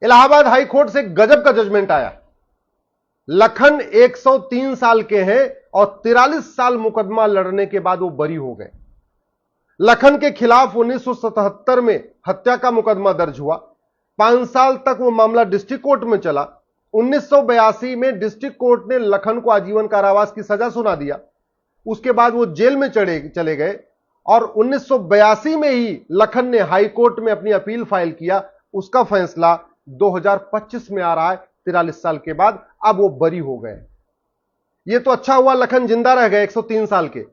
Allahabad high court से गजब का जजमेंट आया। लखन 103 साल के हैं और 43 साल मुकदमा लड़ने के बाद वो बरी हो गए। लखन के खिलाफ 1977 में हत्या का मुकदमा दर्ज हुआ। 5 साल तक वो मामला डिस्ट्रिक्ट कोर्ट में चला। 1982 में डिस्ट्रिक्ट कोर्ट ने लखन को आजीवन कारावास की सजा सुना दिया। उसके बाद वो जेल में चले गए और 1982 में ही लखन ने हाई कोर्ट में अपनी अपील फाइल किया। उसका फैसला 2025 में आ रहा है, 43 साल के बाद। अब वो बरी हो गए। ये तो अच्छा हुआ लखन जिंदा रह गए 103 साल के,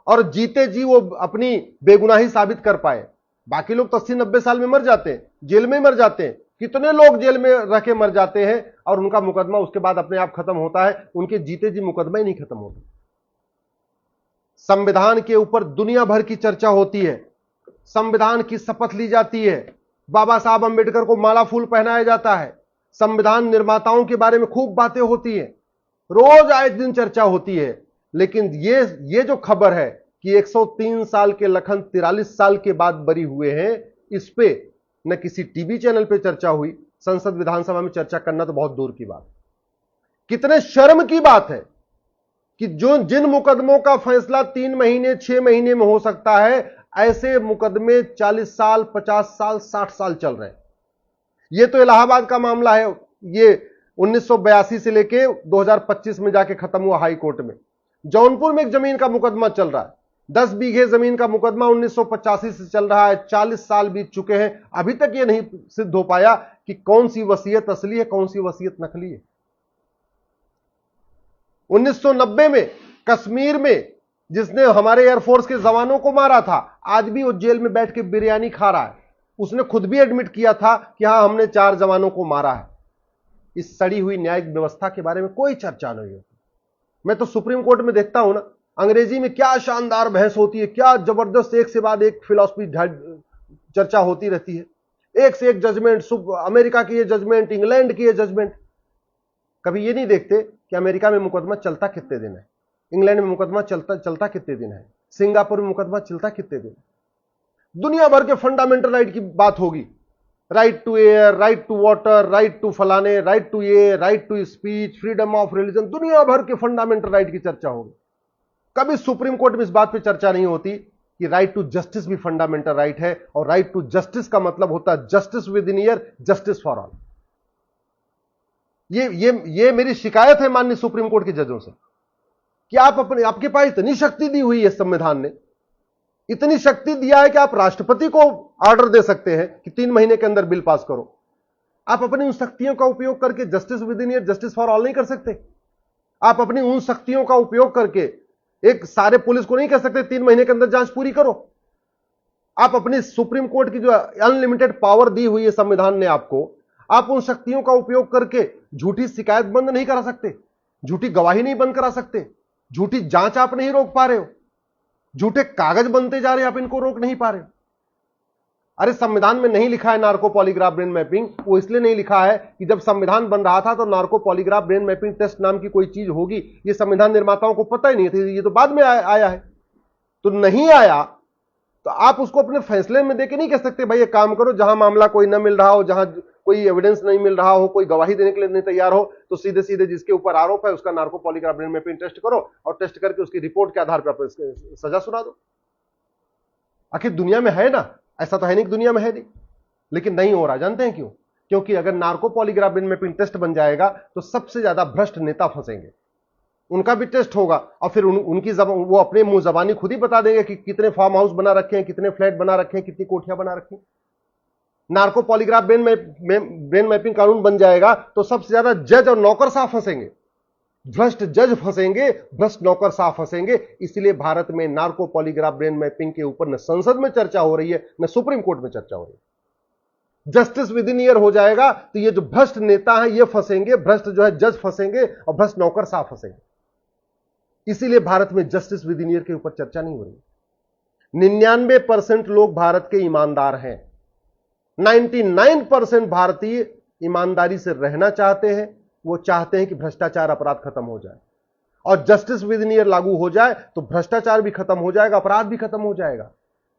और जीते जी वो अपनी बेगुनाही साबित कर पाए। बाकी लोग तो 80-90 साल में मर जाते हैं, जेल में मर जाते हैं। कितने लोग जेल में रह के मर जाते हैं और उनका मुकदमा उसके बाद अपने आप खत्म होता है, उनके जीते जी मुकदमा ही नहीं खत्म होता। संविधान के ऊपर दुनिया भर की चर्चा होती है, संविधान की शपथ ली जाती है, बाबा साहब अंबेडकर को माला फूल पहनाया जाता है, संविधान निर्माताओं के बारे में खूब बातें होती है, रोज आए दिन चर्चा होती है। लेकिन ये जो खबर है कि 103 साल के लखन 43 साल के बाद बरी हुए हैं, इस पे न किसी टीवी चैनल पे चर्चा हुई, संसद विधानसभा में चर्चा करना तो बहुत दूर की बात। कितने शर्म की बात है कि जिन मुकदमों का फैसला 3 महीने 6 महीने में हो सकता है, ऐसे मुकदमे 40 साल 50 साल 60 साल चल रहे हैं। यह तो इलाहाबाद का मामला है, ये 1982 से लेके 2025 में जाके खत्म हुआ हाई कोर्ट में। जौनपुर में एक जमीन का मुकदमा चल रहा है, 10 बीघे जमीन का मुकदमा 1985 से चल रहा है, 40 साल बीत चुके हैं। अभी तक यह नहीं सिद्ध हो पाया कि कौन सी वसीयत असली है, कौन सी वसीयत नकली है। 1990 में कश्मीर में जिसने हमारे एयरफोर्स के जवानों को मारा था, आज भी वो जेल में बैठ के बिरयानी खा रहा है। उसने खुद भी एडमिट किया था कि हां, हमने 4 जवानों को मारा है। इस सड़ी हुई न्यायिक व्यवस्था के बारे में कोई चर्चा नहीं होती। मैं तो सुप्रीम कोर्ट में देखता हूं ना, अंग्रेजी में क्या शानदार बहस होती है, क्या जबरदस्त, एक से बाद एक फिलॉसफी चर्चा होती रहती है, एक से एक जजमेंट, अमेरिका की ये जजमेंट, इंग्लैंड की ये जजमेंट। कभी ये नहीं देखते कि अमेरिका में मुकदमा चलता कितने दिन है, इंग्लैंड में मुकदमा चलता कितने दिन है, सिंगापुर में मुकदमा चलता कितने दिन। दुनिया भर के फंडामेंटल राइट की बात होगी, right to air, right to water, right to फलाने, राइट टू ये, right to speech, freedom of religion, दुनिया भर के फंडामेंटल राइट की चर्चा होगी। कभी सुप्रीम कोर्ट में इस बात पे चर्चा नहीं होती कि राइट टू जस्टिस भी फंडामेंटल राइट है, और राइट टू जस्टिस का मतलब होता है justice with in year, justice for all. ये मेरी शिकायत है माननीय सुप्रीम कोर्ट के जजों से कि आपके पास इतनी शक्ति दी हुई है, संविधान ने इतनी शक्ति दिया है कि आप राष्ट्रपति को ऑर्डर दे सकते हैं कि 3 महीने के अंदर बिल पास करो। आप अपनी उन शक्तियों का उपयोग करके justice with in year, justice for all नहीं कर सकते। आप अपनी उन शक्तियों का उपयोग करके एक सारे पुलिस को नहीं कह सकते 3 महीने के अंदर जांच पूरी करो। आप अपनी सुप्रीम कोर्ट की जो अनलिमिटेड पावर दी हुई है संविधान ने आपको, आप उन शक्तियों का उपयोग करके झूठी शिकायत बंद नहीं करा सकते, झूठी गवाही नहीं बंद करा सकते, झूठी जांच आप नहीं रोक पा रहे हो, झूठे कागज बनते जा रहे हैं, आप इनको रोक नहीं पा रहे हो। अरे संविधान में नहीं लिखा है नार्को पॉलीग्राफ ब्रेन मैपिंग, वो इसलिए नहीं लिखा है कि जब संविधान बन रहा था तो narco polygraph brain mapping test नाम की कोई चीज होगी, ये संविधान निर्माताओं को पता ही नहीं थी, ये तो बाद में आया है। तो नहीं आया तो आप उसको अपने फैसले में देके नहीं कह सकते भाई ये काम करो, जहां मामला कोई ना मिल रहा हो, जहां कोई एविडेंस नहीं मिल रहा हो, कोई गवाही देने के लिए नहीं तैयार हो, तो सीधे सीधे जिसके ऊपर आरोप है उसका narco polygraph brain mapping test करो और टेस्ट करके उसकी रिपोर्ट के आधार पर सजा सुना दो। आखिर दुनिया में है ना, ऐसा तो है नहीं कि दुनिया में है नहीं, लेकिन नहीं हो रहा। जानते हैं क्यों? क्योंकि अगर narco polygraph brain mapping test बन जाएगा तो सबसे ज्यादा भ्रष्ट नेता फंसेंगे, उनका भी टेस्ट होगा और फिर उनकी वो अपने मुंह जबानी खुद ही बता देंगे कि कितने फार्म हाउस बना रखे हैं, कितने फ्लैट बना रखे हैं, कितनी कोठियां बना रखी हैं। नार्को पॉलीग्राफ ब्रेन मैपिंग कानून बन जाएगा तो सबसे ज्यादा जज और नौकर साहब फंसेंगे, भ्रष्ट जज फंसेंगे, भ्रष्ट नौकर साहब फंसेंगे। इसलिए भारत में नार्को पॉलीग्राफ ब्रेन मैपिंग के ऊपर न संसद में चर्चा हो रही है, न सुप्रीम कोर्ट में चर्चा हो रही है। जस्टिस विद इन ईयर हो जाएगा तो ये जो भ्रष्ट नेता है ये फंसेंगे, भ्रष्ट जो है जज फंसेंगे और भ्रष्ट नौकर साहब फंसेंगे। इसीलिए भारत में जस्टिस विद इन ईयर के ऊपर चर्चा नहीं हो रही। 99% लोग भारत के ईमानदार हैं, 99% भारतीय ईमानदारी से रहना चाहते हैं। वो चाहते हैं कि भ्रष्टाचार अपराध खत्म हो जाए और जस्टिस विद इन ईयर लागू हो जाए तो भ्रष्टाचार भी खत्म हो जाएगा, अपराध भी खत्म हो जाएगा।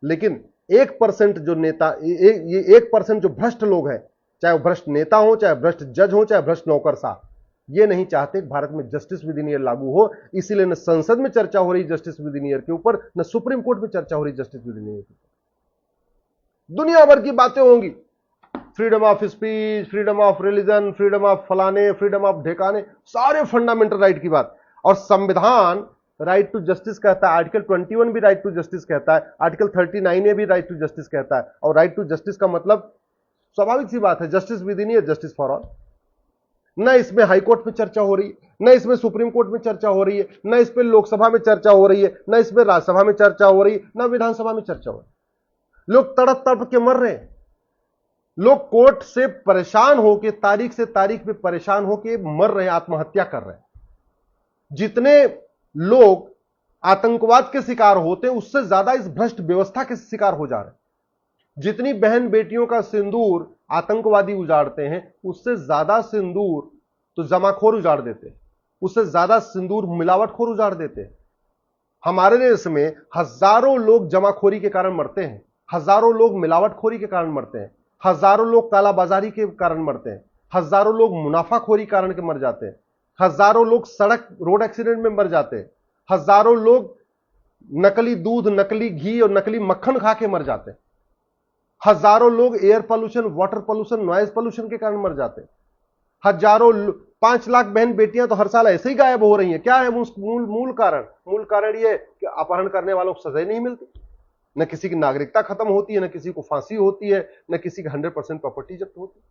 लेकिन 1% जो नेता, ये 1% जो भ्रष्ट लोग हैं, चाहे वो भ्रष्ट नेता हो, चाहे भ्रष्ट जज हो, चाहे भ्रष्ट नौकरशाह, ये नहीं चाहते भारत में जस्टिस विद इन ईयर लागू हो। इसीलिए न संसद में चर्चा हो रही जस्टिस विद इन ईयर के ऊपर, न सुप्रीम कोर्ट में चर्चा हो रही जस्टिस विद इन ईयर के ऊपर। दुनिया भर की बातें होंगी, freedom of speech, freedom of religion, freedom of फलाने, फ्रीडम ऑफ ढेकाने, सारे फंडामेंटल राइट की बात। और संविधान राइट टू जस्टिस कहता है, आर्टिकल 21 भी राइट टू जस्टिस कहता है, आर्टिकल 39A भी राइट टू जस्टिस कहता है। और राइट टू जस्टिस का मतलब स्वाभाविक सी बात है, justice with in year, justice for all. न इसमें हाईकोर्ट में चर्चा हो रही है, न इसमें सुप्रीम कोर्ट में चर्चा हो रही है, न इस पर लोकसभा में चर्चा हो रही है, न इसमें राज्यसभा में चर्चा हो रही है, न विधानसभा में चर्चा हो रही है। लोग तड़प तड़प के मर रहे हैं, लोग कोर्ट से परेशान होकर, तारीख से तारीख पे परेशान होकर मर रहे हैं, आत्महत्या कर रहे हैं। जितने लोग आतंकवाद के शिकार होते हैं, उससे ज्यादा इस भ्रष्ट व्यवस्था के शिकार हो जा रहे हैं। जितनी बहन बेटियों का सिंदूर आतंकवादी उजाड़ते हैं, उससे ज्यादा सिंदूर तो जमाखोर उजाड़ देते हैं, उससे ज्यादा सिंदूर मिलावटखोर उजाड़ देते हैं। हमारे देश में हजारों लोग जमाखोरी के कारण मरते हैं, हजारों लोग मिलावटखोरी के कारण मरते हैं, हजारों लोग कालाबाजारी के कारण मरते हैं, हजारों लोग मुनाफाखोरी कारण के मर जाते हैं, हजारों लोग सड़क रोड एक्सीडेंट में मर जाते हैं, हजारों लोग नकली दूध, नकली घी और नकली मक्खन खा के मर जाते हैं, हजारों लोग air pollution, water pollution, noise pollution के कारण मर जाते हैं, हजारों 5 लाख बहन बेटियां तो हर साल ऐसे ही गायब हो रही हैं। क्या है मूल कारण? मूल कारण यह कि अपहरण करने वालों को सजा नहीं मिलती, न किसी की नागरिकता खत्म होती है, न किसी को फांसी होती है, न किसी की 100% प्रॉपर्टी जब्त होती है।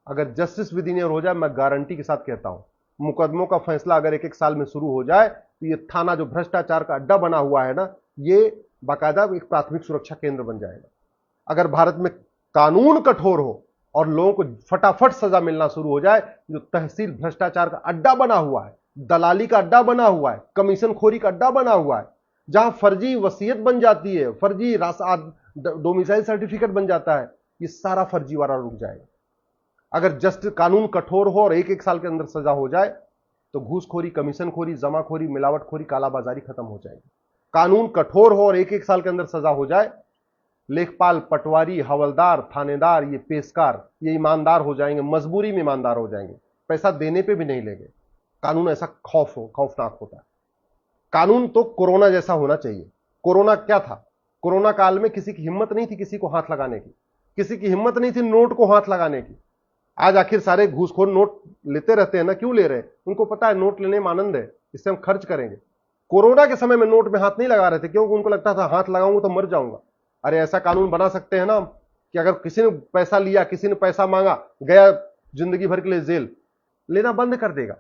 अगर जस्टिस विद इन ईयर हो जाए, मैं गारंटी के साथ कहता हूं, मुकदमों का फैसला अगर 1-1 साल में शुरू हो जाए, तो ये थाना जो भ्रष्टाचार का अड्डा बना हुआ है ना, ये बाकायदा एक प्राथमिक सुरक्षा केंद्र बन जाएगा। अगर भारत में कानून कठोर हो और लोगों को फटाफट सजा मिलना शुरू हो जाए, जो तहसील भ्रष्टाचार का अड्डा बना हुआ है, दलाली का अड्डा बना हुआ है, कमीशन खोरी का अड्डा बना हुआ है, जहां फर्जी वसीयत बन जाती है, फर्जी डोमिसाइल सर्टिफिकेट बन जाता है, ये सारा फर्जीवाड़ा रुक जाएगा। अगर जस्ट कानून कठोर हो और 1-1 साल के अंदर सजा हो जाए, तो घूसखोरी, कमीशन खोरी, जमाखोरी, मिलावटखोरी, कालाबाजारी खत्म हो जाएगी। कानून कठोर हो और 1-1 साल के अंदर सजा हो जाए, लेखपाल, पटवारी, हवलदार, थानेदार, ये पेशकार, ये ईमानदार हो जाएंगे, मजबूरी में ईमानदार हो जाएंगे, पैसा देने पे भी नहीं लेंगे। कानून ऐसा खौफनाक होता है। कानून तो कोरोना जैसा होना चाहिए। कोरोना क्या था? कोरोना काल में किसी की हिम्मत नहीं थी किसी को हाथ लगाने की, किसी की हिम्मत नहीं थी नोट को हाथ लगाने की। आज आखिर सारे घूसखोर नोट लेते रहते हैं ना, क्यों ले रहे हैं? उनको पता है नोट लेने में आनंद है, इससे हम खर्च करेंगे। कोरोना के समय में नोट में हाथ नहीं लगा रहे थे, क्योंकि उनको लगता था हाथ लगाऊंगा तो मर जाऊंगा। अरे ऐसा कानून बना सकते हैं ना कि अगर किसी ने पैसा लिया, किसी ने पैसा मांगा, गया जिंदगी भर के लिए जेल, लेना बंद कर देगा।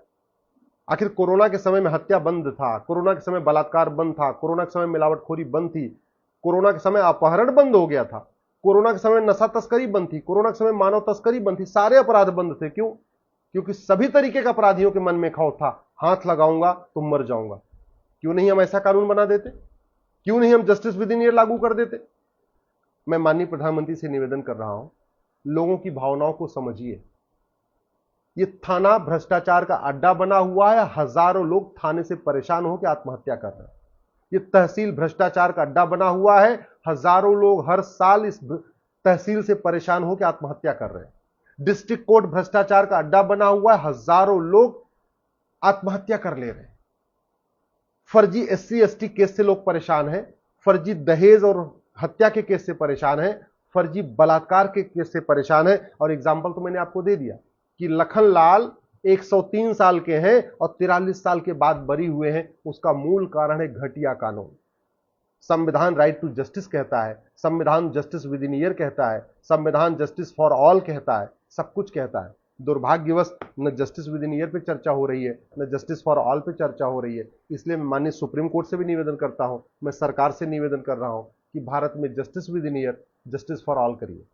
आखिर कोरोना के समय में हत्या बंद था, कोरोना के समय बलात्कार बंद था, कोरोना के समय मिलावटखोरी बंद थी, कोरोना के समय अपहरण बंद हो गया था, कोरोना के समय नशा तस्करी बंद थी, कोरोना के समय मानव तस्करी बंद थी, सारे अपराध बंद थे। क्यों? क्योंकि सभी तरीके के अपराधियों के मन में खौफ था, हाथ लगाऊंगा तो मर जाऊंगा। क्यों नहीं हम ऐसा कानून बना देते? क्यों नहीं हम जस्टिस विद इन ईयर लागू कर देते? मैं माननीय प्रधानमंत्री से निवेदन कर रहा हूं, लोगों की भावनाओं को समझिए। ये थाना भ्रष्टाचार का अड्डा बना हुआ है, हजारों लोग थाने से परेशान होकर आत्महत्या कर रहे हैं। ये तहसील भ्रष्टाचार का अड्डा बना हुआ है, हजारों लोग हर साल इस तहसील से परेशान होकर आत्महत्या कर रहे हैं। डिस्ट्रिक्ट कोर्ट भ्रष्टाचार का अड्डा बना हुआ है, हजारों लोग आत्महत्या कर ले रहे हैं। फर्जी SC/ST केस से लोग परेशान हैं, फर्जी दहेज और हत्या के केस से परेशान हैं, फर्जी बलात्कार के केस से परेशान है। और एग्जाम्पल तो मैंने आपको दे दिया कि लखनलाल 103 साल के हैं और 43 साल के बाद बरी हुए हैं। उसका मूल कारण है घटिया कानून। संविधान राइट टू जस्टिस कहता है, संविधान जस्टिस विद इन ईयर कहता है, संविधान जस्टिस फॉर ऑल कहता है, सब कुछ कहता है। दुर्भाग्यवश न जस्टिस विद इन ईयर पे चर्चा हो रही है, न जस्टिस फॉर ऑल पे चर्चा हो रही है। इसलिए मैं माननीय सुप्रीम कोर्ट से भी निवेदन करता हूं, मैं सरकार से निवेदन कर रहा हूं कि भारत में justice with in year, justice for all करिए।